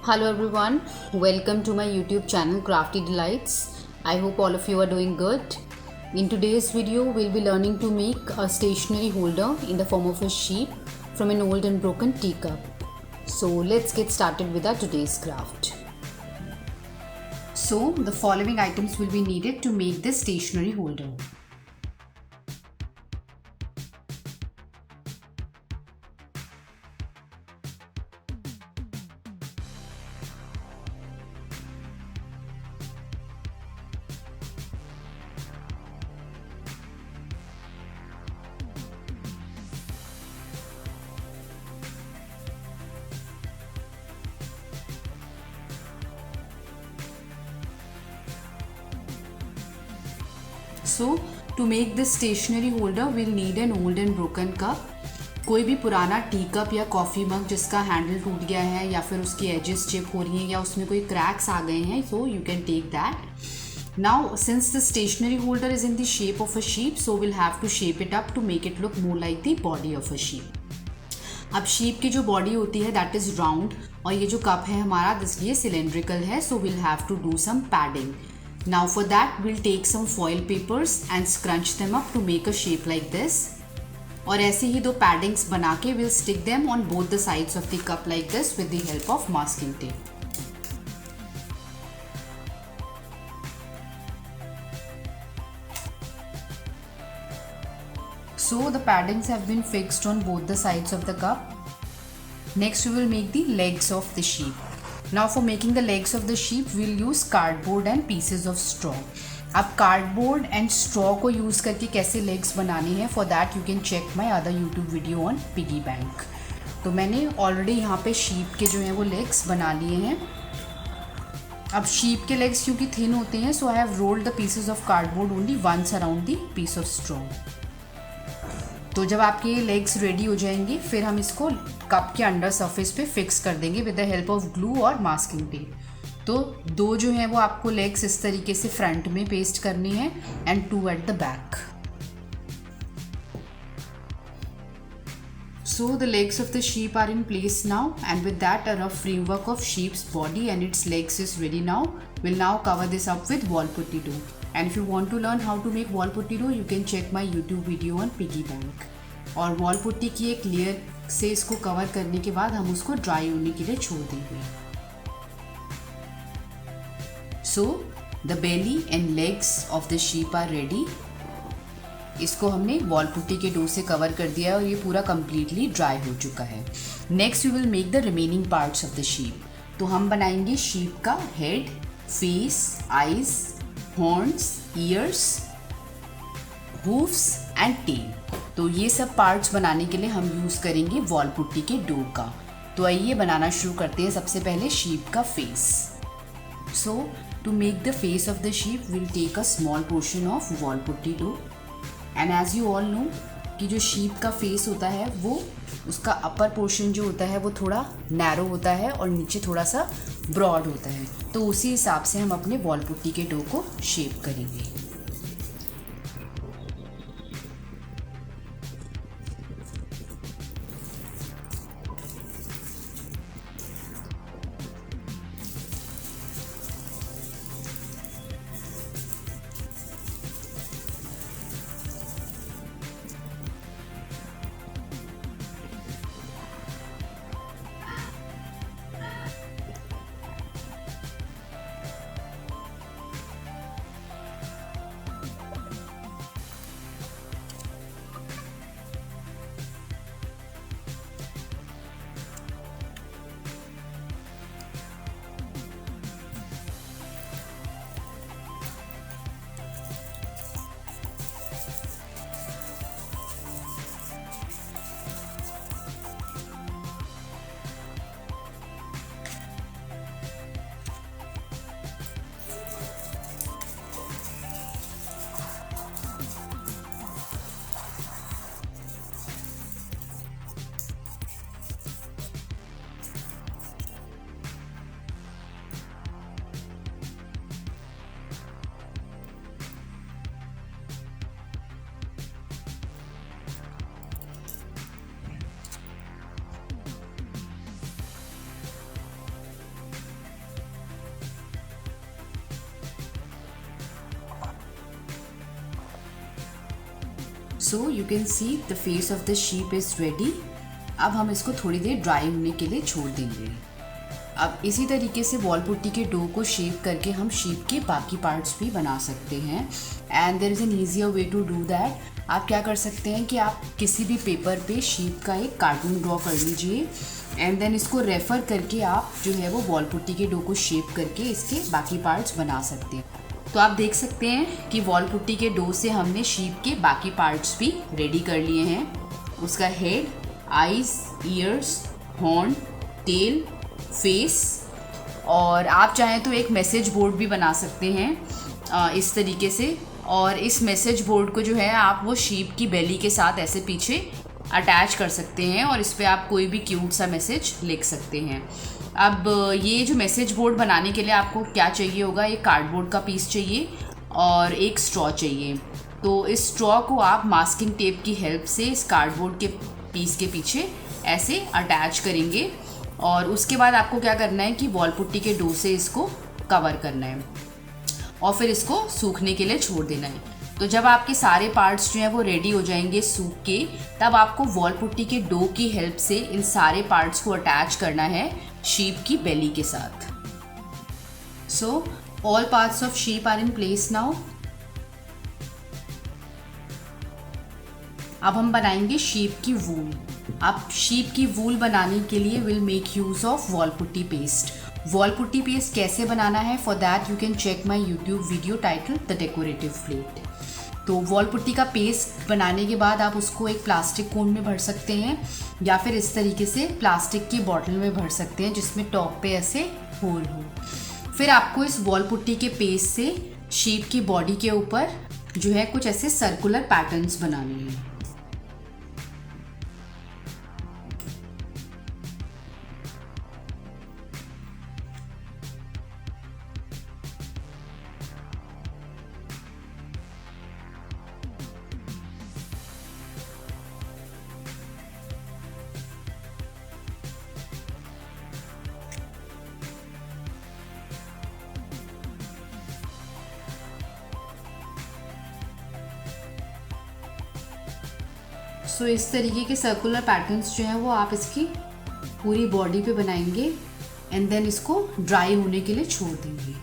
Hello everyone, welcome to my YouTube channel Crafty Delights. I hope all of you are doing good. In today's video, we'll be learning to make a stationery holder in the form of a sheep from an old and broken teacup. So let's get started with our today's craft. So the following items will be needed to make this stationery holder. So to make this stationery holder, we'll need an old and broken cup. कोई भी पुराना tea cup या coffee mug जिसका handle टूट गया है या फिर उसकी एजेस चिप हो रही हैं या उसमें कोई क्रैक्स आ गए हैं, so you can take that. Now since the stationery holder is in the shape of a sheep, so we'll have to shape it up to make it look more like the body of a sheep. अब sheep की जो body होती है that is round और ये जो cup है हमारा इसलिए सिलेंड्रिकल है, so will have to do some padding. Now for that we'll take some foil papers and scrunch them up to make a shape like this. और ऐसे ही दो पैडिंग्स बना के we'll stick them on both the sides of the cup like this with the help of masking tape. So the paddings have been fixed on both the sides of the cup. Next we will make the legs of the sheep. Now for making the legs of the sheep, we'll use cardboard and pieces of straw. अब cardboard and straw को use करके कैसे legs बनाने हैं, for that you can check my other YouTube video on piggy bank. तो मैंने already यहाँ पे sheep के जो हैं वो legs बना लिए हैं. अब sheep के legs क्योंकि thin होते हैं, so I have rolled the pieces of cardboard only once around the piece of straw. तो जब आपके लेग्स रेडी हो जाएंगे फिर हम इसको कप के अंडर सरफेस पे फिक्स कर देंगे with the help of glue और मास्किंग टेप. तो दो जो हैं वो आपको लेग्स इस तरीके से फ्रंट में पेस्ट करनी है and two at the back. So the legs of the sheep are in place now, and with that a rough framework of sheep's body and its legs is ready now. We'll now cover this up with wall putty dough. And if you want to learn how to make wall putty dough, you can check my YouTube video on piggy bank. और wall putty की एक layer से इसको cover करने के बाद हम उसको ड्राई होने के लिए छोड़ देंगे. So the belly and legs of the sheep are ready. इसको हमने वॉल पुट्टी के डो से कवर कर दिया है और ये पूरा कम्प्लीटली ड्राई हो चुका है. Next we will make the remaining parts of the sheep. तो हम बनाएंगे शीप का head, face, eyes, horns, ears, hoofs and tail. तो ये सब पार्ट्स बनाने के लिए हम यूज़ करेंगे वॉल पुट्टी के डो का. तो आइए बनाना शुरू करते हैं. सबसे पहले शीप का face. So to make the face of the sheep will take a small portion of wall putty dough. And as you all know कि जो शीप का फेस होता है वो उसका अपर पोर्शन जो होता है वो थोड़ा नैरो होता है और नीचे थोड़ा सा ब्रॉड होता है. तो उसी हिसाब से हम अपने वॉल पुट्टी के डो को शेप करेंगे. So you can see the face of the sheep is ready. अब हम इसको थोड़ी देर ड्राई होने के लिए छोड़ देंगे। अब इसी तरीके से वॉल पुट्टी के डो को शेप करके हम शीप के बाकी पार्ट्स भी बना सकते हैं। And there is an easier way to do that. आप क्या कर सकते हैं कि आप किसी भी पेपर पे शीप का एक कार्टून ड्रॉ कर लीजिए एंड देन इसको रेफ़र करके आप जो है वो वॉल पुट्टी के डो को शेप करके इसके बाकी पार्ट्स बना सकते हैं। तो आप देख सकते हैं कि वॉल पुट्टी के डो से हमने शीप के बाकी पार्ट्स भी रेडी कर लिए हैं। उसका head, eyes, ears, horn, tail, face, और आप चाहें तो एक मैसेज बोर्ड भी बना सकते हैं इस तरीके से। और इस मैसेज बोर्ड को जो है आप वो शीप की बेली के साथ ऐसे पीछे अटैच कर सकते हैं और इस पे आप कोई भी क्यूट सा मैसेज लिख सकते हैं। अब ये जो मैसेज बोर्ड बनाने के लिए आपको क्या चाहिए होगा, एक कार्डबोर्ड का पीस चाहिए और एक स्ट्रॉ चाहिए। तो इस स्ट्रॉ को आप मास्किंग टेप की हेल्प से इस कार्डबोर्ड के पीस के पीछे ऐसे अटैच करेंगे और उसके बाद आपको क्या करना है कि वॉल पुट्टी के डो से इसको कवर करना है और फिर इसको सूखने के लिए छोड़ देना है। तो जब आपके सारे पार्ट्स जो हैं वो रेडी हो जाएंगे सूख के, तब आपको वॉल पुट्टी के डो की हेल्प से इन सारे पार्ट्स को अटैच करना है शीप की बेली के साथ। So all parts of sheep are in place now. अब हम बनाएंगे शीप की वूल। अब शीप की वूल बनाने के लिए will make use of wall putty paste. Wall putty paste कैसे बनाना है, for that you can check my YouTube video title the decorative plate. तो वॉल पुट्टी का पेस्ट बनाने के बाद आप उसको एक प्लास्टिक कोन में भर सकते हैं या फिर इस तरीके से प्लास्टिक की बॉटल में भर सकते हैं जिसमें टॉप पे ऐसे होल हो। फिर आपको इस वॉल पुट्टी के पेस्ट से शीप की बॉडी के ऊपर जो है कुछ ऐसे सर्कुलर पैटर्न्स बनाने हैं। सो इस तरीके के सर्कुलर पैटर्न्स जो हैं वो आप इसकी पूरी बॉडी पे बनाएंगे एंड देन इसको ड्राई होने के लिए छोड़ देंगे।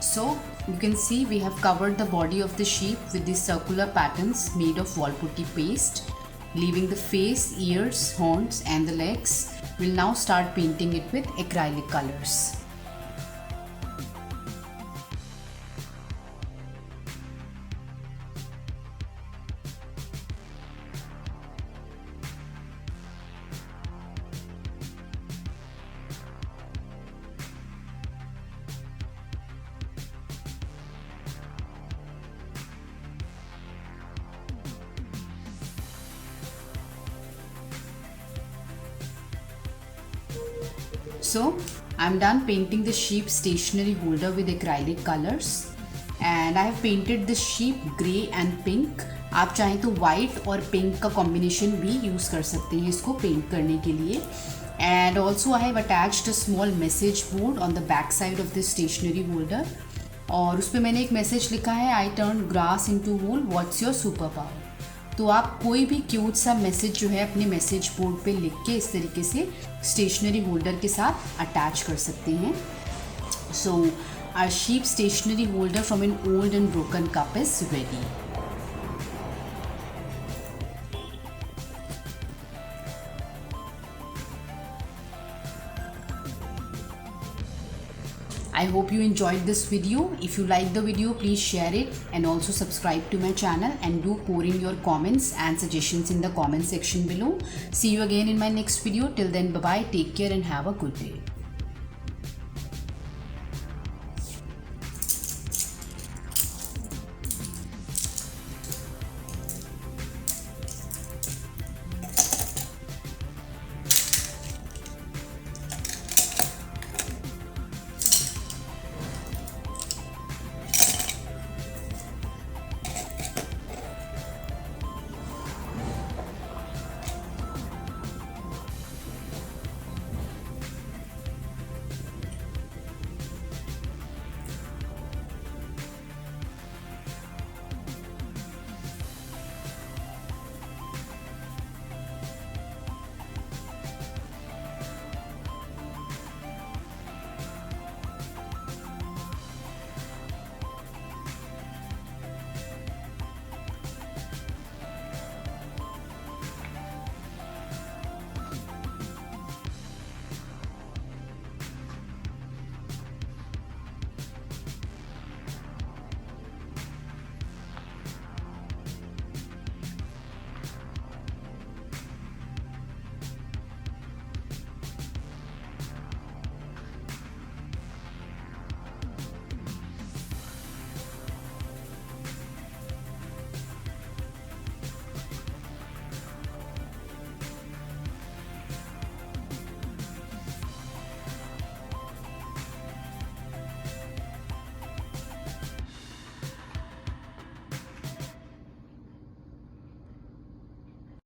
So you can see we have covered the body of the sheep with these circular patterns made of wall putty paste, leaving the face, ears, horns and the legs. We'll now start painting it with acrylic colors. So I'm done painting the sheep stationery holder with acrylic colors and I have painted the sheep grey and pink. आप चाहें तो white और pink का combination भी use कर सकते हैं इसको paint करने के लिए। And also I have attached a small message board on the back side of this stationery holder और उस पर मैंने एक message लिखा है I turned grass into wool, what's your superpower? तो आप कोई भी क्यूट सा मैसेज जो है अपने मैसेज बोर्ड पे लिख के इस तरीके से स्टेशनरी होल्डर के साथ अटैच कर सकते हैं। So our sheep stationery holder from an old and broken cup is ready. I hope you enjoyed this video. If you like the video, please share it and also subscribe to my channel and do pour in your comments and suggestions in the comment section below. See you again in my next video. Till then, bye bye, take care and have a good day.